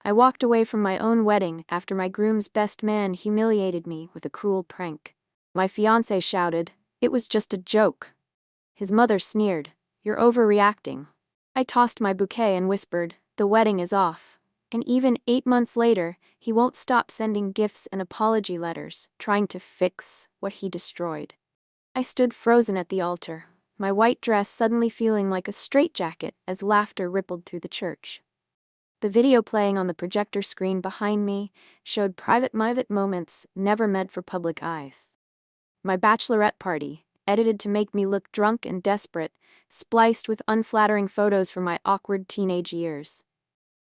I walked away from my own wedding after my groom's best man humiliated me with a cruel prank. My fiancé shouted, "It was just a joke." His mother sneered, "You're overreacting." I tossed my bouquet and whispered, "The wedding is off." And even 8 months later, he won't stop sending gifts and apology letters, trying to fix what he destroyed. I stood frozen at the altar, my white dress suddenly feeling like a straitjacket as laughter rippled through the church. The video playing on the projector screen behind me showed private moments never meant for public eyes. My bachelorette party, edited to make me look drunk and desperate, spliced with unflattering photos from my awkward teenage years.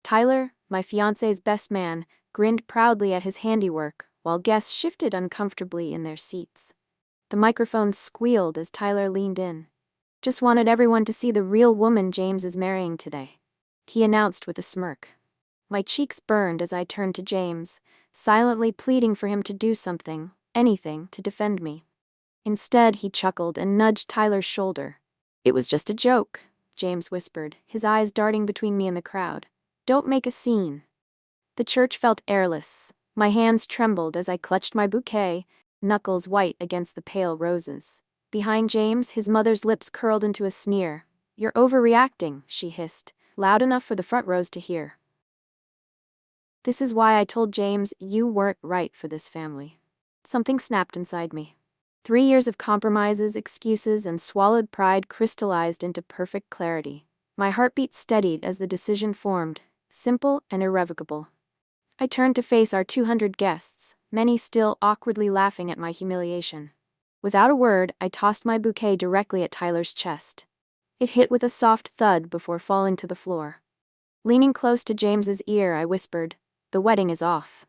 Tyler, my fiancé's best man, grinned proudly at his handiwork, while guests shifted uncomfortably in their seats. The microphone squealed as Tyler leaned in. "Just wanted everyone to see the real woman James is marrying today," he announced with a smirk. My cheeks burned as I turned to James, silently pleading for him to do something, anything, to defend me. Instead, he chuckled and nudged Tyler's shoulder. "It was just a joke," James whispered, his eyes darting between me and the crowd. "Don't make a scene." The church felt airless. My hands trembled as I clutched my bouquet, knuckles white against the pale roses. Behind James, his mother's lips curled into a sneer. "You're overreacting," she hissed, loud enough for the front rows to hear. This is why I told James you weren't right for this family. Something snapped inside me. 3 years of compromises, excuses, and swallowed pride crystallized into perfect clarity. My heartbeat steadied as the decision formed, simple and irrevocable. I turned to face our 200 guests, many still awkwardly laughing at my humiliation. Without a word, I tossed my bouquet directly at Tyler's chest. It hit with a soft thud before falling to the floor. Leaning close to James's ear, I whispered, "The wedding is off."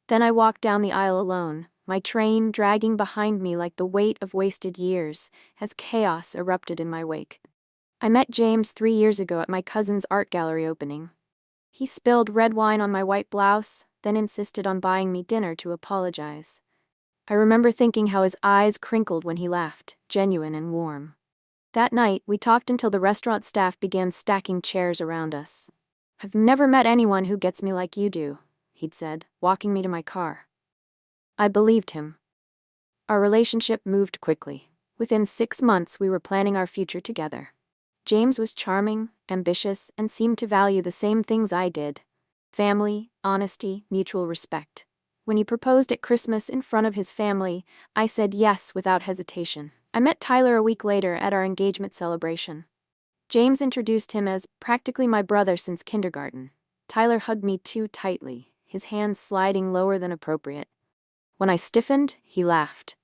Then I walked down the aisle alone, my train dragging behind me like the weight of wasted years, as chaos erupted in my wake. I met James 3 years ago at my cousin's art gallery opening. He spilled red wine on my white blouse, then insisted on buying me dinner to apologize. I remember thinking how his eyes crinkled when he laughed, genuine and warm. That night, we talked until the restaurant staff began stacking chairs around us. "I've never met anyone who gets me like you do," he'd said, walking me to my car. I believed him. Our relationship moved quickly. Within 6 months, we were planning our future together. James was charming, ambitious, and seemed to value the same things I did: family, honesty, mutual respect. When he proposed at Christmas in front of his family, I said yes without hesitation. I met Tyler a week later at our engagement celebration. James introduced him as practically my brother since kindergarten. Tyler hugged me too tightly, his hands sliding lower than appropriate. When I stiffened, he laughed.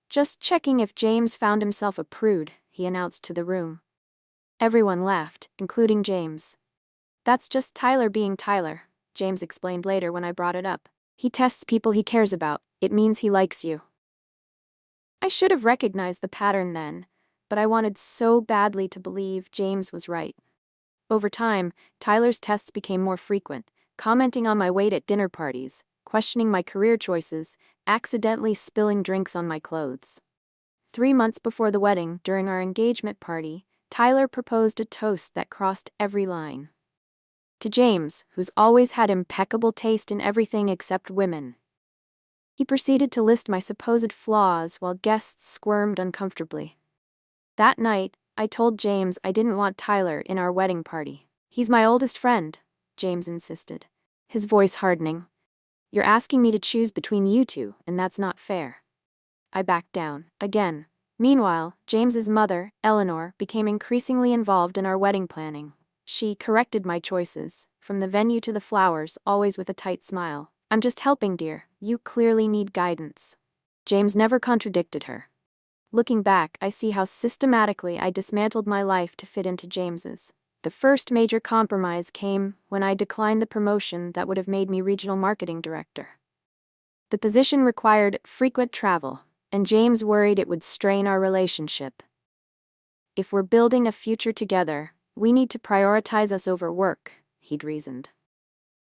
"Just checking if James found himself a prude," he announced to the room. Everyone laughed, including James. "That's just Tyler being Tyler," James explained later when I brought it up. "He tests people he cares about. It means he likes you." I should have recognized the pattern then, but I wanted so badly to believe James was right. Over time, Tyler's tests became more frequent, commenting on my weight at dinner parties, questioning my career choices, accidentally spilling drinks on my clothes. 3 months before the wedding, during our engagement party, Tyler proposed a toast that crossed every line. To James, who's always had impeccable taste in everything except women. He proceeded to list my supposed flaws while guests squirmed uncomfortably. That night, I told James I didn't want Tyler in our wedding party. "He's my oldest friend," James insisted, his voice hardening. "You're asking me to choose between you two, and that's not fair." I backed down, again. Meanwhile, James's mother, Eleanor, became increasingly involved in our wedding planning. She corrected my choices, from the venue to the flowers, always with a tight smile. "I'm just helping, dear. You clearly need guidance." James never contradicted her. Looking back, I see how systematically I dismantled my life to fit into James's. The first major compromise came when I declined the promotion that would have made me regional marketing director. The position required frequent travel, and James worried it would strain our relationship. "If we're building a future together, we need to prioritize us over work," he'd reasoned.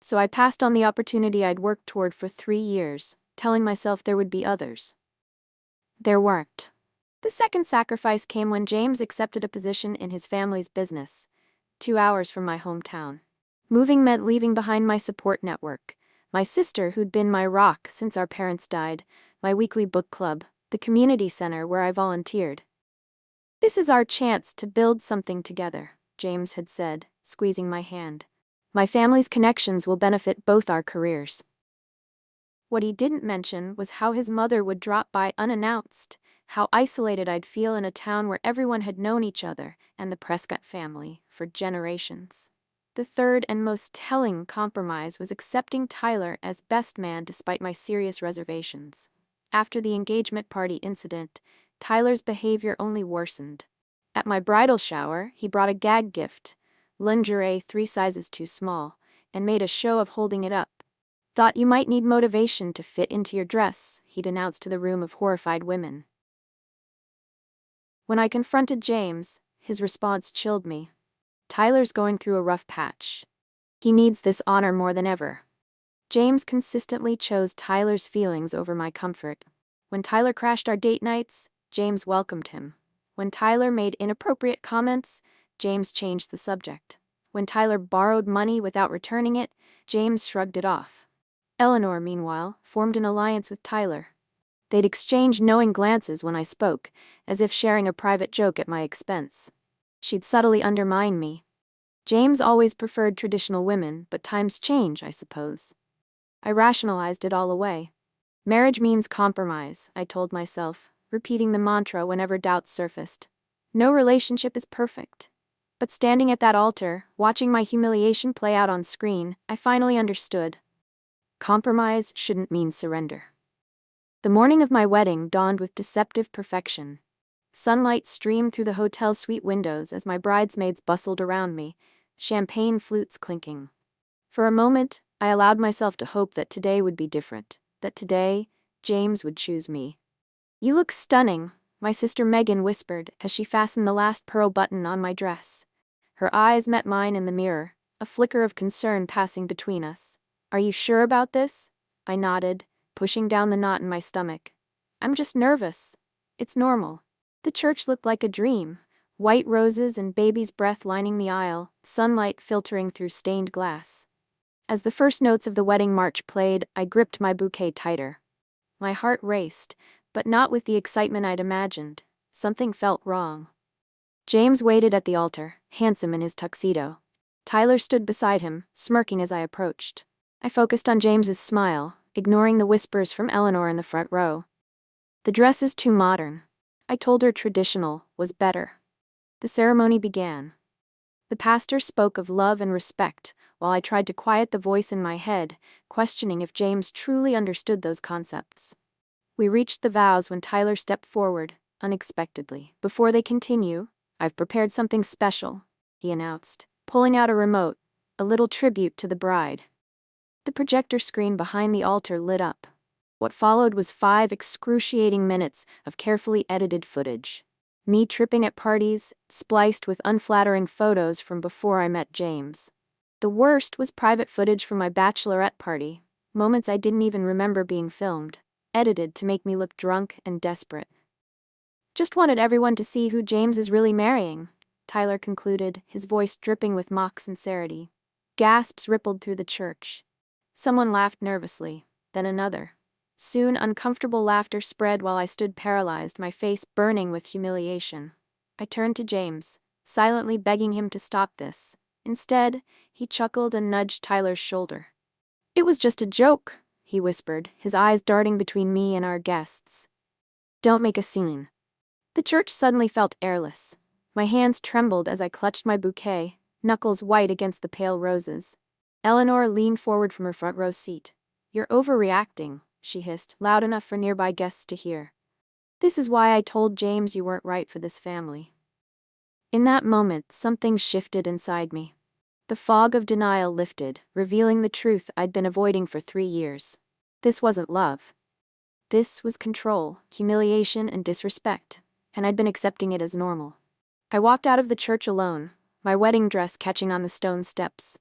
So I passed on the opportunity I'd worked toward for 3 years, telling myself there would be others. There weren't. The second sacrifice came when James accepted a position in his family's business, 2 hours from my hometown. Moving meant leaving behind my support network, my sister who'd been my rock since our parents died, my weekly book club, the community center where I volunteered. "This is our chance to build something together," James had said, squeezing my hand. "My family's connections will benefit both our careers." What he didn't mention was how his mother would drop by unannounced, how isolated I'd feel in a town where everyone had known each other and the Prescott family for generations. The third and most telling compromise was accepting Tyler as best man despite my serious reservations. After the engagement party incident, Tyler's behavior only worsened. At my bridal shower, he brought a gag gift, lingerie 3 sizes too small, and made a show of holding it up. "Thought you might need motivation to fit into your dress," he'd announced to the room of horrified women. When I confronted James, his response chilled me. "Tyler's going through a rough patch. He needs this honor more than ever." James consistently chose Tyler's feelings over my comfort. When Tyler crashed our date nights, James welcomed him. When Tyler made inappropriate comments, James changed the subject. When Tyler borrowed money without returning it, James shrugged it off. Eleanor, meanwhile, formed an alliance with Tyler. They'd exchange knowing glances when I spoke, as if sharing a private joke at my expense. She'd subtly undermine me. James always preferred traditional women, but times change, I suppose. I rationalized it all away. Marriage means compromise, I told myself, repeating the mantra whenever doubts surfaced. No relationship is perfect. But standing at that altar, watching my humiliation play out on screen, I finally understood. Compromise shouldn't mean surrender. The morning of my wedding dawned with deceptive perfection. Sunlight streamed through the hotel suite windows as my bridesmaids bustled around me, champagne flutes clinking. For a moment, I allowed myself to hope that today would be different, that today, James would choose me. "You look stunning," my sister Megan whispered as she fastened the last pearl button on my dress. Her eyes met mine in the mirror, a flicker of concern passing between us. "Are you sure about this?" I nodded, pushing down the knot in my stomach. "I'm just nervous. It's normal." The church looked like a dream. White roses and baby's breath lining the aisle, sunlight filtering through stained glass. As the first notes of the wedding march played, I gripped my bouquet tighter. My heart raced, but not with the excitement I'd imagined. Something felt wrong. James waited at the altar, handsome in his tuxedo. Tyler stood beside him, smirking as I approached. I focused on James's smile, ignoring the whispers from Eleanor in the front row. "The dress is too modern." I told her traditional was better. The ceremony began. The pastor spoke of love and respect, while I tried to quiet the voice in my head, questioning if James truly understood those concepts. We reached the vows when Tyler stepped forward, unexpectedly. "Before they continue, I've prepared something special," he announced, pulling out a remote, a little tribute to the bride. The projector screen behind the altar lit up. What followed was 5 excruciating minutes of carefully edited footage. Me tripping at parties, spliced with unflattering photos from before I met James. The worst was private footage from my bachelorette party, moments I didn't even remember being filmed, edited to make me look drunk and desperate. "Just wanted everyone to see who James is really marrying," Tyler concluded, his voice dripping with mock sincerity. Gasps rippled through the church. Someone laughed nervously, then another. Soon uncomfortable laughter spread while I stood paralyzed, my face burning with humiliation. I turned to James, silently begging him to stop this. Instead, he chuckled and nudged Tyler's shoulder. "It was just a joke," he whispered, his eyes darting between me and our guests. "Don't make a scene." The church suddenly felt airless. My hands trembled as I clutched my bouquet, knuckles white against the pale roses. Eleanor leaned forward from her front row seat. "You're overreacting," she hissed, loud enough for nearby guests to hear. "This is why I told James you weren't right for this family." In that moment, something shifted inside me. The fog of denial lifted, revealing the truth I'd been avoiding for 3 years. This wasn't love. This was control, humiliation, and disrespect, and I'd been accepting it as normal. I walked out of the church alone, my wedding dress catching on the stone steps.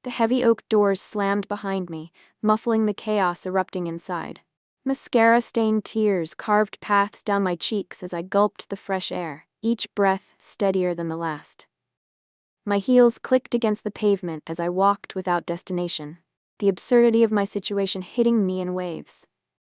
The heavy oak doors slammed behind me, muffling the chaos erupting inside. Mascara-stained tears carved paths down my cheeks as I gulped the fresh air, each breath steadier than the last. My heels clicked against the pavement as I walked without destination, the absurdity of my situation hitting me in waves.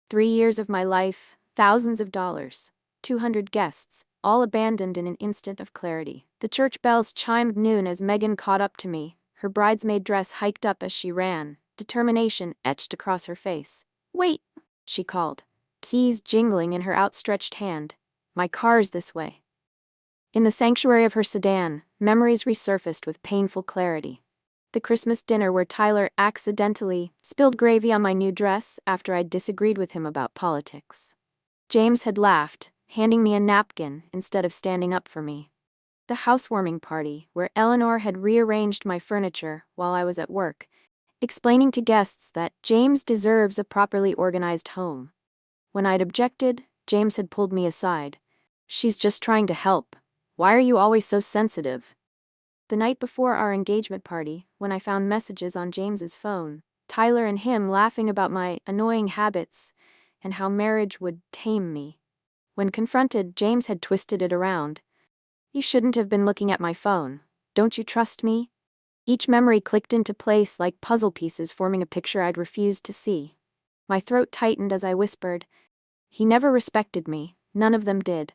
3 years of my life, thousands of dollars, 200 guests, all abandoned in an instant of clarity. The church bells chimed noon as Megan caught up to me, her bridesmaid dress hiked up as she ran, determination etched across her face. "Wait," she called, keys jingling in her outstretched hand. "My car's this way." In the sanctuary of her sedan, memories resurfaced with painful clarity. The Christmas dinner where Tyler accidentally spilled gravy on my new dress after I'd disagreed with him about politics. James had laughed, handing me a napkin instead of standing up for me. The housewarming party, where Eleanor had rearranged my furniture while I was at work, explaining to guests that James deserves a properly organized home. When I'd objected, James had pulled me aside. "She's just trying to help. Why are you always so sensitive?" The night before our engagement party, when I found messages on James's phone, Tyler and him laughing about my annoying habits and how marriage would tame me. When confronted, James had twisted it around. "You shouldn't have been looking at my phone. Don't you trust me?" Each memory clicked into place like puzzle pieces forming a picture I'd refused to see. My throat tightened as I whispered, "He never respected me, none of them did."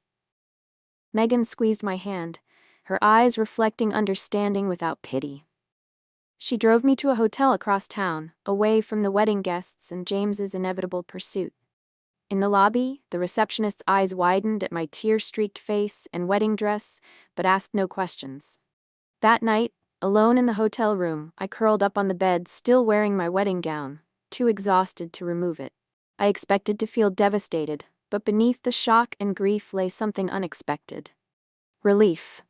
Megan squeezed my hand, her eyes reflecting understanding without pity. She drove me to a hotel across town, away from the wedding guests and James's inevitable pursuit. In the lobby, the receptionist's eyes widened at my tear-streaked face and wedding dress, but asked no questions. That night, alone in the hotel room, I curled up on the bed, still wearing my wedding gown, too exhausted to remove it. I expected to feel devastated, but beneath the shock and grief lay something unexpected. Relief.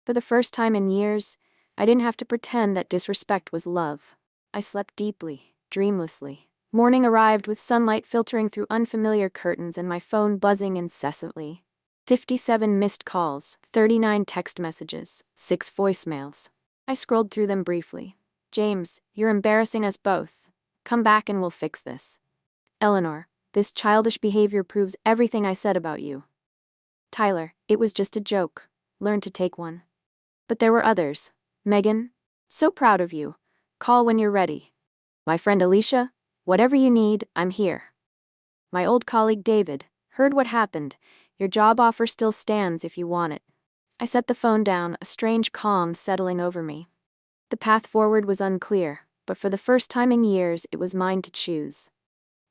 For the first time in years, I didn't have to pretend that disrespect was love. I slept deeply, dreamlessly. Morning arrived with sunlight filtering through unfamiliar curtains and my phone buzzing incessantly. 57 missed calls, 39 text messages, 6 voicemails. I scrolled through them briefly. "James, you're embarrassing us both. Come back and we'll fix this." "Eleanor, this childish behavior proves everything I said about you." "Tyler, it was just a joke. Learn to take one." But there were others. "Megan, so proud of you. Call when you're ready." "My friend Alicia, whatever you need, I'm here." My old colleague David, "Heard what happened. Your job offer still stands if you want it." I set the phone down, a strange calm settling over me. The path forward was unclear, but for the first time in years, it was mine to choose.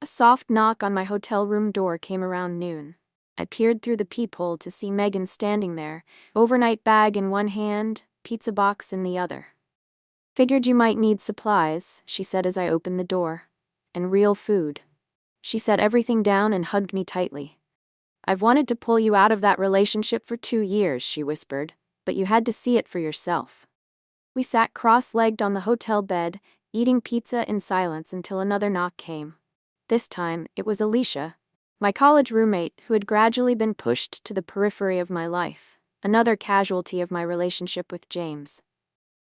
A soft knock on my hotel room door came around noon. I peered through the peephole to see Megan standing there, overnight bag in one hand, pizza box in the other. "Figured you might need supplies," she said as I opened the door. "And real food." She set everything down and hugged me tightly. "I've wanted to pull you out of that relationship for 2 years," she whispered, "but you had to see it for yourself." We sat cross-legged on the hotel bed, eating pizza in silence until another knock came. This time, it was Alicia, my college roommate who had gradually been pushed to the periphery of my life, another casualty of my relationship with James.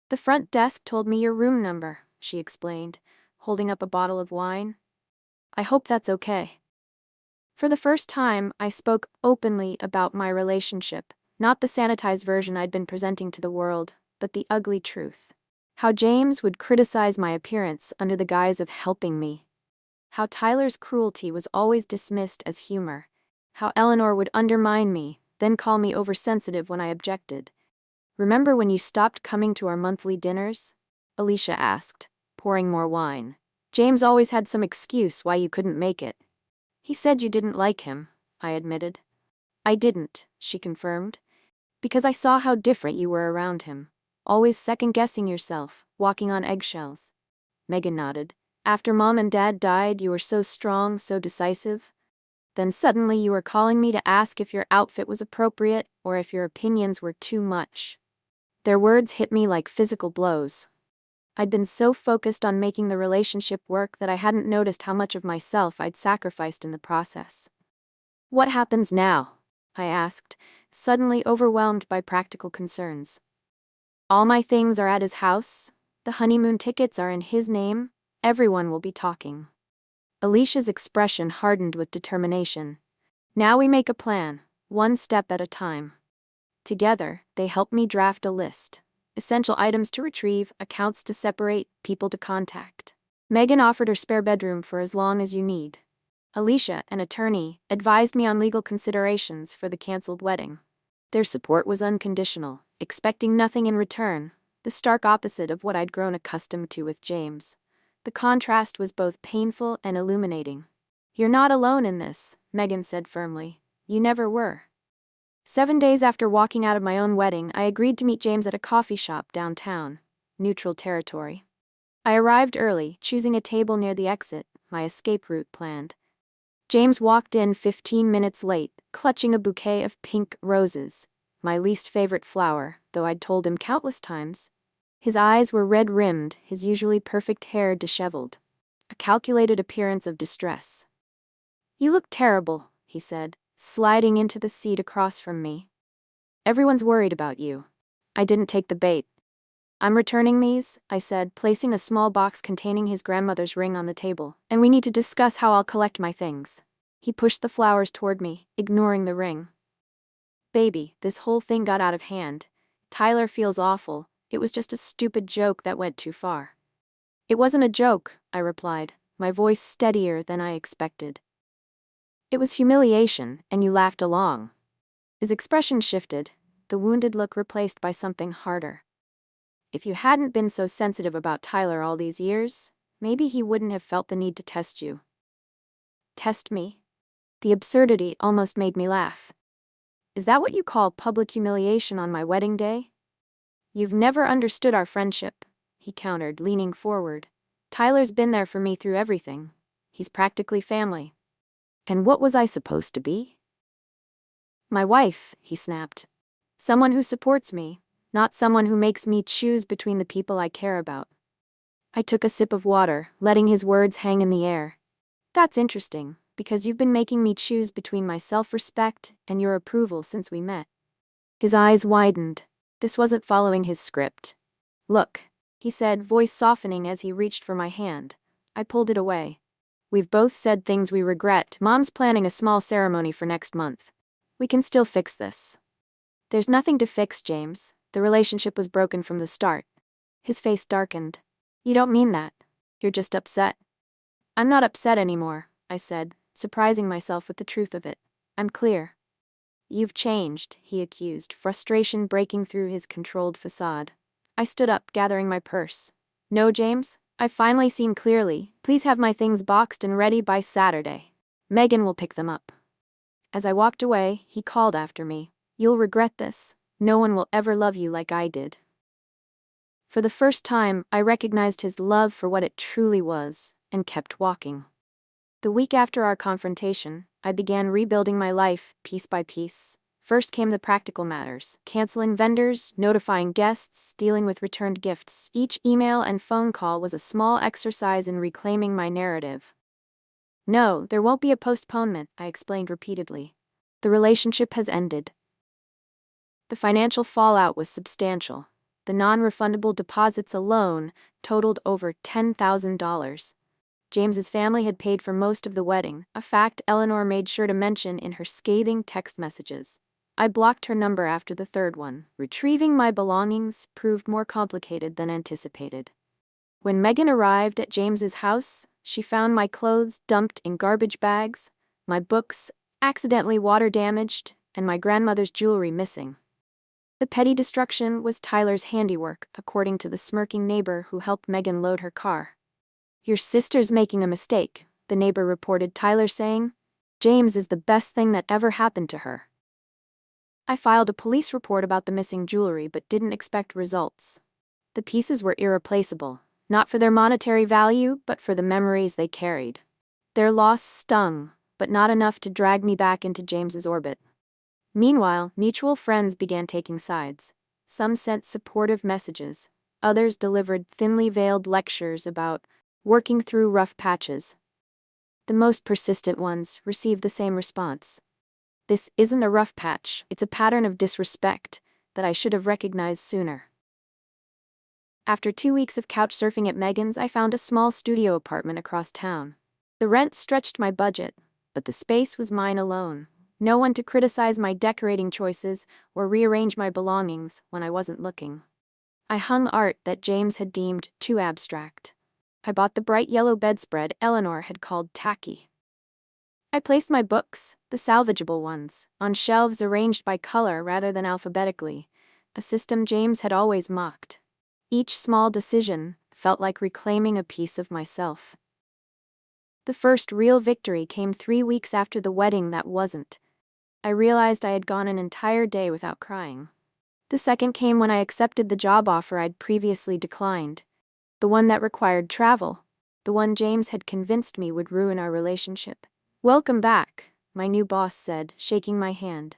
"The front desk told me your room number," she explained, holding up a bottle of wine. "I hope that's okay." For the first time, I spoke openly about my relationship, not the sanitized version I'd been presenting to the world, but the ugly truth. How James would criticize my appearance under the guise of helping me. How Tyler's cruelty was always dismissed as humor. How Eleanor would undermine me, then call me oversensitive when I objected. "Remember when you stopped coming to our monthly dinners?" Alicia asked, pouring more wine. "James always had some excuse why you couldn't make it." "He said you didn't like him," I admitted. "I didn't," she confirmed. "Because I saw how different you were around him. Always second-guessing yourself, walking on eggshells." Megan nodded. "After Mom and Dad died, you were so strong, so decisive. Then suddenly you were calling me to ask if your outfit was appropriate or if your opinions were too much." Their words hit me like physical blows. I'd been so focused on making the relationship work that I hadn't noticed how much of myself I'd sacrificed in the process. "What happens now?" I asked, suddenly overwhelmed by practical concerns. "All my things are at his house. The honeymoon tickets are in his name. Everyone will be talking." Alicia's expression hardened with determination. "Now we make a plan, one step at a time." Together, they helped me draft a list. Essential items to retrieve, accounts to separate, people to contact. Megan offered her spare bedroom for as long as you need. Alicia, an attorney, advised me on legal considerations for the canceled wedding. Their support was unconditional, expecting nothing in return, the stark opposite of what I'd grown accustomed to with James. The contrast was both painful and illuminating. "You're not alone in this," Megan said firmly. "You never were." 7 days after walking out of my own wedding, I agreed to meet James at a coffee shop downtown, neutral territory. I arrived early, choosing a table near the exit, my escape route planned. James walked in 15 minutes late, clutching a bouquet of pink roses, my least favorite flower, though I'd told him countless times. His eyes were red-rimmed, his usually perfect hair disheveled. A calculated appearance of distress. "You look terrible," he said, sliding into the seat across from me. "Everyone's worried about you." I didn't take the bait. "I'm returning these," I said, placing a small box containing his grandmother's ring on the table, "and we need to discuss how I'll collect my things." He pushed the flowers toward me, ignoring the ring. "Baby, this whole thing got out of hand. Tyler feels awful. It was just a stupid joke that went too far." "It wasn't a joke," I replied, my voice steadier than I expected. "It was humiliation, and you laughed along." His expression shifted, the wounded look replaced by something harder. "If you hadn't been so sensitive about Tyler all these years, maybe he wouldn't have felt the need to test you." "Test me?" The absurdity almost made me laugh. "Is that what you call public humiliation on my wedding day?" "You've never understood our friendship," he countered, leaning forward. "Tyler's been there for me through everything. He's practically family." "And what was I supposed to be?" "My wife," he snapped. "Someone who supports me, not someone who makes me choose between the people I care about." I took a sip of water, letting his words hang in the air. "That's interesting, because you've been making me choose between my self-respect and your approval since we met." His eyes widened. This wasn't following his script. "Look," he said, voice softening as he reached for my hand. I pulled it away. "We've both said things we regret. Mom's planning a small ceremony for next month. We can still fix this." "There's nothing to fix, James. The relationship was broken from the start." His face darkened. "You don't mean that. You're just upset." "I'm not upset anymore," I said, surprising myself with the truth of it. "I'm clear." "You've changed," he accused, frustration breaking through his controlled facade. I stood up, gathering my purse. "No, James, I've finally seen clearly. Please have my things boxed and ready by Saturday. Megan will pick them up." As I walked away, he called after me. "You'll regret this. No one will ever love you like I did." For the first time, I recognized his love for what it truly was, and kept walking. The week after our confrontation, I began rebuilding my life, piece by piece. First came the practical matters: canceling vendors, notifying guests, dealing with returned gifts. Each email and phone call was a small exercise in reclaiming my narrative. "No, there won't be a postponement," I explained repeatedly. "The relationship has ended." The financial fallout was substantial. The non-refundable deposits alone totaled over $10,000. James's family had paid for most of the wedding, a fact Eleanor made sure to mention in her scathing text messages. I blocked her number after the third one. Retrieving my belongings proved more complicated than anticipated. When Megan arrived at James's house, she found my clothes dumped in garbage bags, my books accidentally water-damaged, and my grandmother's jewelry missing. The petty destruction was Tyler's handiwork, according to the smirking neighbor who helped Megan load her car. "Your sister's making a mistake," the neighbor reported Tyler saying. "James is the best thing that ever happened to her." I filed a police report about the missing jewelry but didn't expect results. The pieces were irreplaceable, not for their monetary value, but for the memories they carried. Their loss stung, but not enough to drag me back into James's orbit. Meanwhile, mutual friends began taking sides. Some sent supportive messages. Others delivered thinly veiled lectures about working through rough patches. The most persistent ones received the same response. "This isn't a rough patch, it's a pattern of disrespect that I should have recognized sooner." After 2 weeks of couch surfing at Megan's, I found a small studio apartment across town. The rent stretched my budget, but the space was mine alone. No one to criticize my decorating choices or rearrange my belongings when I wasn't looking. I hung art that James had deemed too abstract. I bought the bright yellow bedspread Eleanor had called tacky. I placed my books, the salvageable ones, on shelves arranged by color rather than alphabetically, a system James had always mocked. Each small decision felt like reclaiming a piece of myself. The first real victory came 3 weeks after the wedding that wasn't. I realized I had gone an entire day without crying. The second came when I accepted the job offer I'd previously declined, the one that required travel, the one James had convinced me would ruin our relationship. "Welcome back," my new boss said, shaking my hand.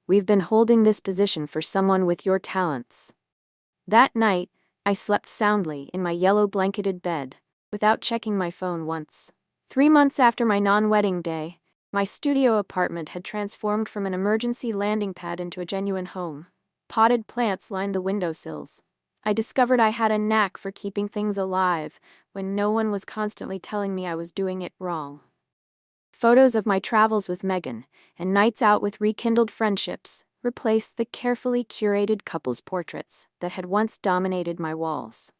"We've been holding this position for someone with your talents." That night, I slept soundly in my yellow blanketed bed, without checking my phone once. 3 months after my non-wedding day, my studio apartment had transformed from an emergency landing pad into a genuine home. Potted plants lined the windowsills. I discovered I had a knack for keeping things alive when no one was constantly telling me I was doing it wrong. Photos of my travels with Megan and nights out with rekindled friendships replaced the carefully curated couples portraits that had once dominated my walls.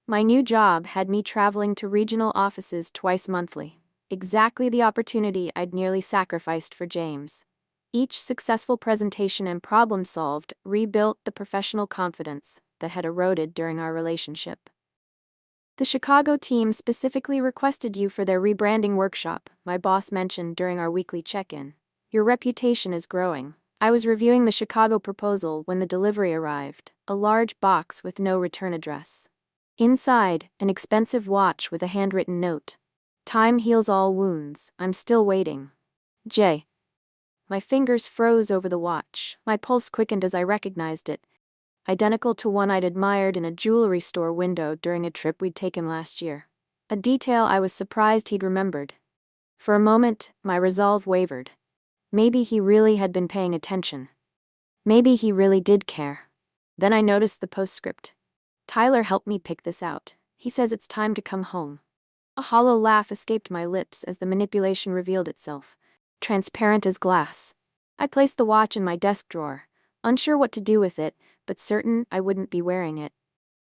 My new job had me traveling to regional offices twice monthly, exactly the opportunity I'd nearly sacrificed for James. Each successful presentation and problem solved rebuilt the professional confidence that had eroded during our relationship. "The Chicago team specifically requested you for their rebranding workshop," my boss mentioned during our weekly check-in. "Your reputation is growing." I was reviewing the Chicago proposal when the delivery arrived, a large box with no return address. Inside, an expensive watch with a handwritten note. "Time heals all wounds. I'm still waiting. J." My fingers froze over the watch. My pulse quickened as I recognized it. Identical to one I'd admired in a jewelry store window during a trip we'd taken last year. A detail I was surprised he'd remembered. For a moment, my resolve wavered. Maybe he really had been paying attention. Maybe he really did care. Then I noticed the postscript. "Tyler helped me pick this out. He says it's time to come home." A hollow laugh escaped my lips as the manipulation revealed itself, transparent as glass. I placed the watch in my desk drawer, unsure what to do with it, but certain I wouldn't be wearing it.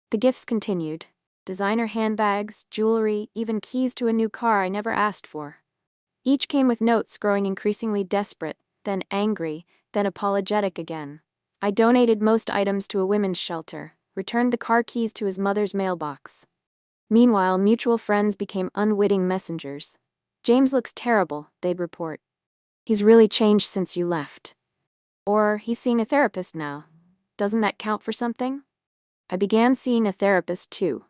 The gifts continued. Designer handbags, jewelry, even keys to a new car I never asked for. Each came with notes growing increasingly desperate, then angry, then apologetic again. I donated most items to a women's shelter, returned the car keys to his mother's mailbox. Meanwhile, mutual friends became unwitting messengers. "James looks terrible," they'd report. "He's really changed since you left." Or, "He's seeing a therapist now. Doesn't that count for something?" I began seeing a therapist too.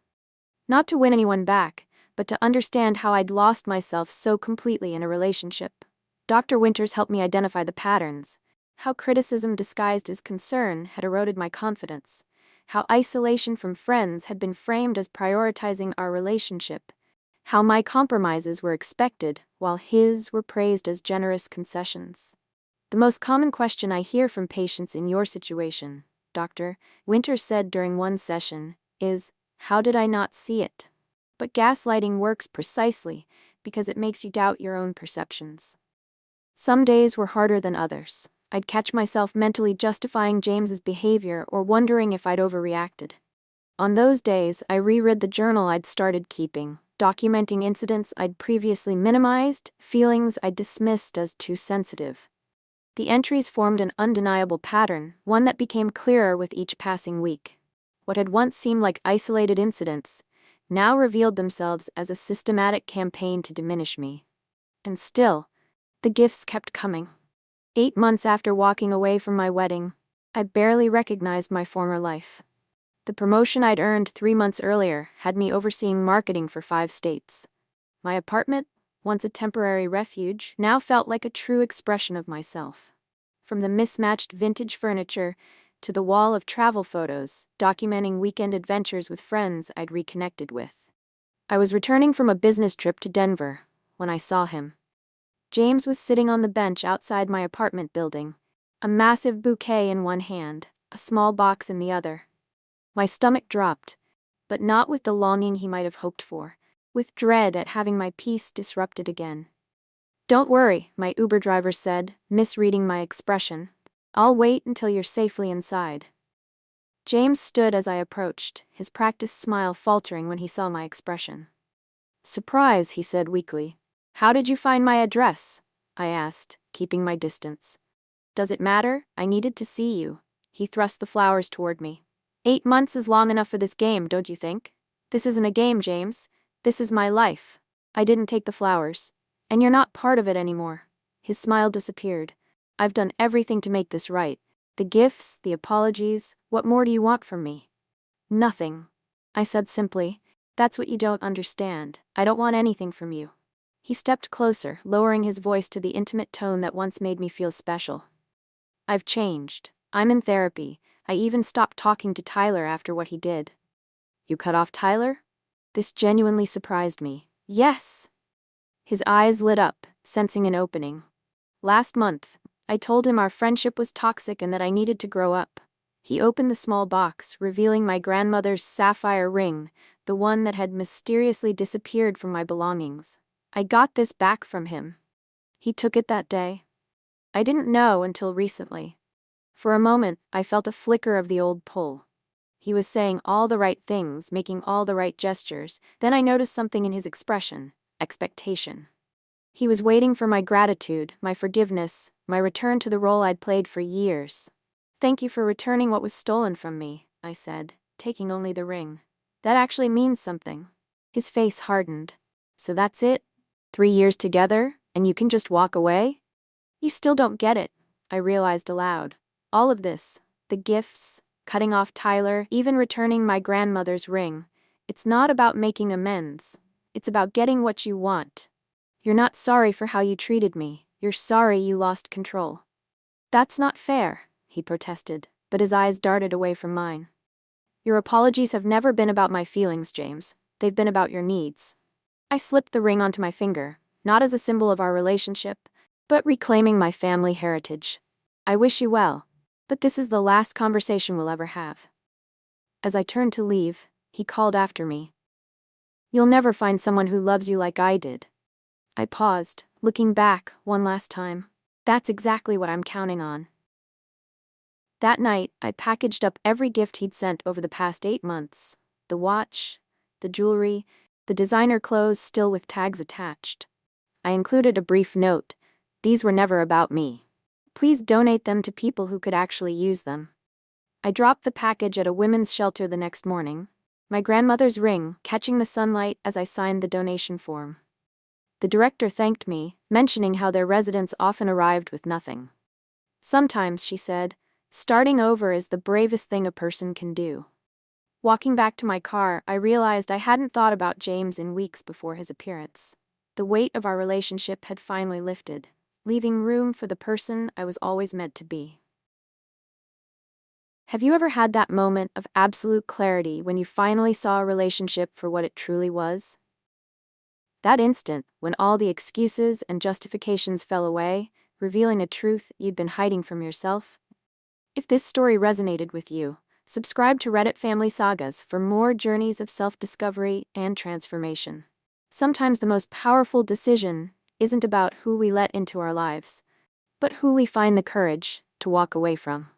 Not to win anyone back, but to understand how I'd lost myself so completely in a relationship. Dr. Winters helped me identify the patterns, how criticism disguised as concern had eroded my confidence, how isolation from friends had been framed as prioritizing our relationship, how my compromises were expected while his were praised as generous concessions. "The most common question I hear from patients in your situation, Dr. Winters said during one session, is, how did I not see it?" But gaslighting works precisely because it makes you doubt your own perceptions. Some days were harder than others. I'd catch myself mentally justifying James's behavior or wondering if I'd overreacted. On those days, I reread the journal I'd started keeping, documenting incidents I'd previously minimized, feelings I'd dismissed as too sensitive. The entries formed an undeniable pattern, one that became clearer with each passing week. What had once seemed like isolated incidents now revealed themselves as a systematic campaign to diminish me. And still, the gifts kept coming. 8 months after walking away from my wedding, I barely recognized my former life. The promotion I'd earned 3 months earlier had me overseeing marketing for 5 states. My apartment, once a temporary refuge, now felt like a true expression of myself. From the mismatched vintage furniture to the wall of travel photos, documenting weekend adventures with friends I'd reconnected with. I was returning from a business trip to Denver when I saw him. James was sitting on the bench outside my apartment building, a massive bouquet in one hand, a small box in the other. My stomach dropped, but not with the longing he might have hoped for, with dread at having my peace disrupted again. "Don't worry," my Uber driver said, misreading my expression. "I'll wait until you're safely inside." James stood as I approached, his practiced smile faltering when he saw my expression. "Surprise," he said weakly. "How did you find my address?" I asked, keeping my distance. "Does it matter? I needed to see you." He thrust the flowers toward me. 8 months is long enough for this game, don't you think? This isn't a game, James. This is my life. I didn't take the flowers. And you're not part of it anymore. His smile disappeared. I've done everything to make this right. The gifts, the apologies, what more do you want from me? Nothing. I said simply. That's what you don't understand. I don't want anything from you. He stepped closer, lowering his voice to the intimate tone that once made me feel special. I've changed. I'm in therapy. I even stopped talking to Tyler after what he did. You cut off Tyler? This genuinely surprised me. Yes. His eyes lit up, sensing an opening. Last month, I told him our friendship was toxic and that I needed to grow up. He opened the small box, revealing my grandmother's sapphire ring, the one that had mysteriously disappeared from my belongings. I got this back from him. He took it that day. I didn't know until recently. For a moment, I felt a flicker of the old pull. He was saying all the right things, making all the right gestures. Then I noticed something in his expression: expectation. He was waiting for my gratitude, my forgiveness, my return to the role I'd played for years. "Thank you for returning what was stolen from me," I said, taking only the ring. "That actually means something." His face hardened. "So that's it? 3 years together, and you can just walk away?" "You still don't get it," I realized aloud. "All of this, the gifts, cutting off Tyler, even returning my grandmother's ring, it's not about making amends. It's about getting what you want. You're not sorry for how you treated me. You're sorry you lost control." "That's not fair," he protested, but his eyes darted away from mine. "Your apologies have never been about my feelings, James. They've been about your needs." I slipped the ring onto my finger, not as a symbol of our relationship, but reclaiming my family heritage. "I wish you well, but this is the last conversation we'll ever have." As I turned to leave, he called after me. "You'll never find someone who loves you like I did." I paused, looking back one last time. That's exactly what I'm counting on. That night, I packaged up every gift he'd sent over the past 8 months. The watch, the jewelry, the designer clothes still with tags attached. I included a brief note. These were never about me. Please donate them to people who could actually use them. I dropped the package at a women's shelter the next morning, my grandmother's ring catching the sunlight as I signed the donation form. The director thanked me, mentioning how their residents often arrived with nothing. "Sometimes," she said, "starting over is the bravest thing a person can do." Walking back to my car, I realized I hadn't thought about James in weeks before his appearance. The weight of our relationship had finally lifted, leaving room for the person I was always meant to be. Have you ever had that moment of absolute clarity when you finally saw a relationship for what it truly was? That instant, when all the excuses and justifications fell away, revealing a truth you'd been hiding from yourself? If this story resonated with you, subscribe to Reddit Family Sagas for more journeys of self-discovery and transformation. Sometimes the most powerful decision isn't about who we let into our lives, but who we find the courage to walk away from.